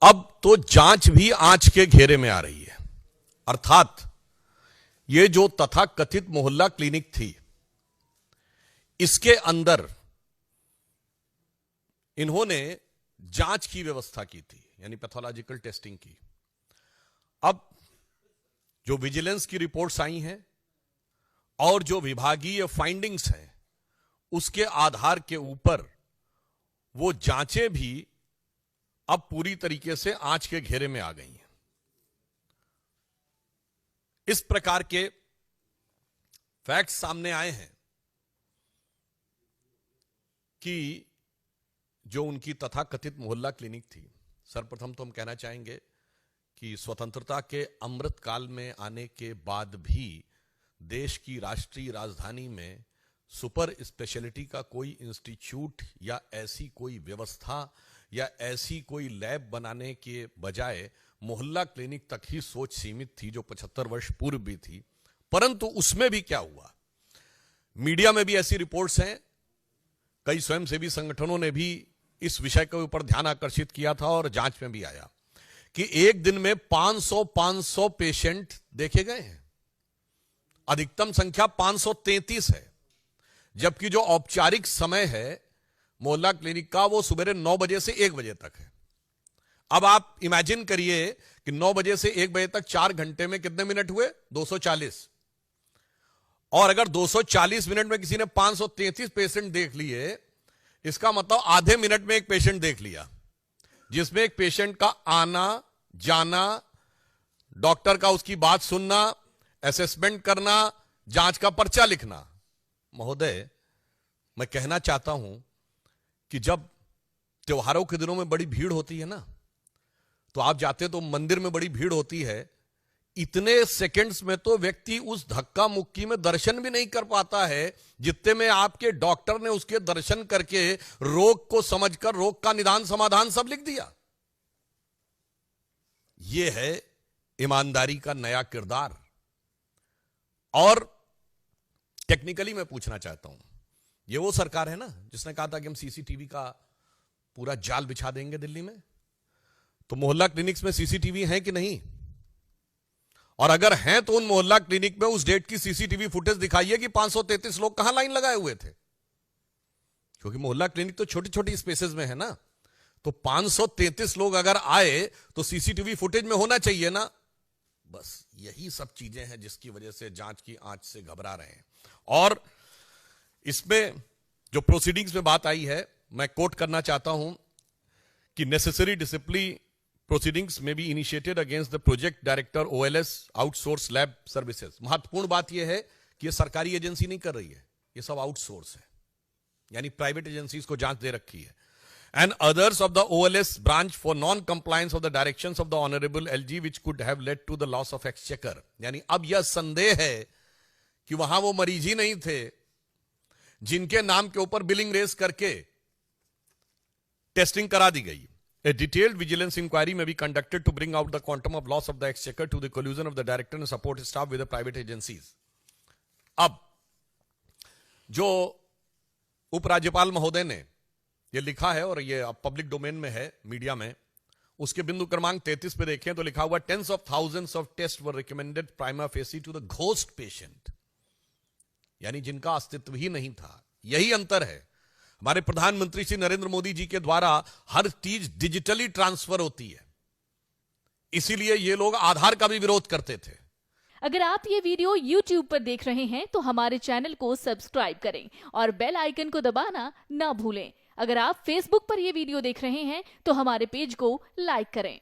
अब तो जांच भी आंच के घेरे में आ रही है। अर्थात ये जो तथाकथित मोहल्ला क्लिनिक थी, इसके अंदर इन्होंने जांच की व्यवस्था की थी, यानी पैथोलॉजिकल टेस्टिंग की। अब जो विजिलेंस की रिपोर्ट्स आई हैं और जो विभागीय फाइंडिंग्स हैं, उसके आधार के ऊपर वो जांचें भी अब पूरी तरीके से आंच के घेरे में आ गई हैं। इस प्रकार के फैक्ट्स सामने आए हैं कि जो उनकी तथाकथित मोहल्ला क्लिनिक थी, सर्वप्रथम तो हम कहना चाहेंगे कि स्वतंत्रता के अमृत काल में आने के बाद भी देश की राष्ट्रीय राजधानी में सुपर स्पेशलिटी का कोई इंस्टीट्यूट या ऐसी कोई व्यवस्था या ऐसी कोई लैब बनाने के बजाय मोहल्ला क्लिनिक तक ही सोच सीमित थी, जो 75 वर्ष पूर्व भी थी। परंतु उसमें भी क्या हुआ, मीडिया में भी ऐसी रिपोर्ट्स हैं, कई स्वयंसेवी संगठनों ने भी इस विषय के ऊपर ध्यान आकर्षित किया था और जांच में भी आया कि एक दिन में 500 पेशेंट देखे गए हैं। अधिकतम संख्या 533 है, जबकि जो औपचारिक समय है मोहल्ला क्लिनिक का वो सुबह 9 बजे से 1 बजे तक है। अब आप इमेजिन करिए कि 9 बजे से 1 बजे तक 4 घंटे में कितने मिनट हुए, 240। और अगर 240 मिनट में किसी ने 533 पेशेंट देख लिए, इसका मतलब आधे मिनट में एक पेशेंट देख लिया, जिसमें एक पेशेंट का आना जाना, डॉक्टर का उसकी बात सुनना, असेसमेंट करना, जांच का पर्चा लिखना। महोदय, मैं कहना चाहता हूं कि जब त्योहारों के दिनों में बड़ी भीड़ होती है ना, तो आप जाते तो मंदिर में बड़ी भीड़ होती है, इतने सेकंड्स में तो व्यक्ति उस धक्का मुक्की में दर्शन भी नहीं कर पाता है जितने में आपके डॉक्टर ने उसके दर्शन करके रोग को समझकर रोग का निदान समाधान सब लिख दिया। यह है ईमानदारी का नया किरदार। और टेक्निकली मैं पूछना चाहता हूं, ये वो सरकार है ना जिसने कहा था कि हम सीसीटीवी का पूरा जाल बिछा देंगे दिल्ली में, तो मोहल्ला क्लिनिक्स में सीसीटीवी है कि नहीं? और अगर हैं तो उन मोहल्ला क्लिनिक में उस डेट की सीसीटीवी फुटेज दिखाइए कि 533 लोग कहां लाइन लगाए हुए थे, क्योंकि मोहल्ला क्लिनिक तो छोटी छोटी स्पेसेस में है ना। तो 533 लोग अगर आए तो सीसीटीवी फुटेज में होना चाहिए ना। बस यही सब चीजें हैं जिसकी वजह से जांच की आंच से घबरा रहे हैं। और इसमें जो प्रोसीडिंग्स में बात आई है, मैं कोट करना चाहता हूं कि necessary discipline proceedings may be initiated against the project director OLS outsource lab services। महत्वपूर्ण बात यह है कि यह सरकारी एजेंसी नहीं कर रही है, यह सब आउटसोर्स है, यानी प्राइवेट एजेंसीज को जांच दे रखी है। And others of the OLS branch for non-compliance of the directions of the Honorable LG which could have led to the loss of exchequer। यानी अब यह संदेह है कि वहां वो मरीज ही नहीं थे जिनके नाम के ऊपर बिलिंग रेस करके टेस्टिंग करा दी गई। A detailed vigilance inquiry may be conducted to bring out the quantum of loss of the exchequer to the collusion of the director and support staff with the private agencies। अब जो उपराज्यपाल महोदय ने ये लिखा है और ये अब पब्लिक डोमेन में है मीडिया में, उसके बिंदु क्रमांक 33 पे देखें तो लिखा हुआ tens of thousands of tests were recommended prima facie to the ghost patient, यानी जिनका अस्तित्व ही नहीं था। यही अंतर है। हमारे प्रधानमंत्री श्री नरेंद्र मोदी जी के द्वारा हर चीज डिजिटली ट्रांसफर होती है, इसीलिए ये लोग आधार का भी विरोध करते थे। अगर आप ये वीडियो YouTube पर देख रहे हैं तो हमारे चैनल को सब्सक्राइब करें और बेल आइकन को दबाना ना भूलें। अगर आप Facebook पर ये वीडियो देख रहे हैं तो हमारे पेज को लाइक करें।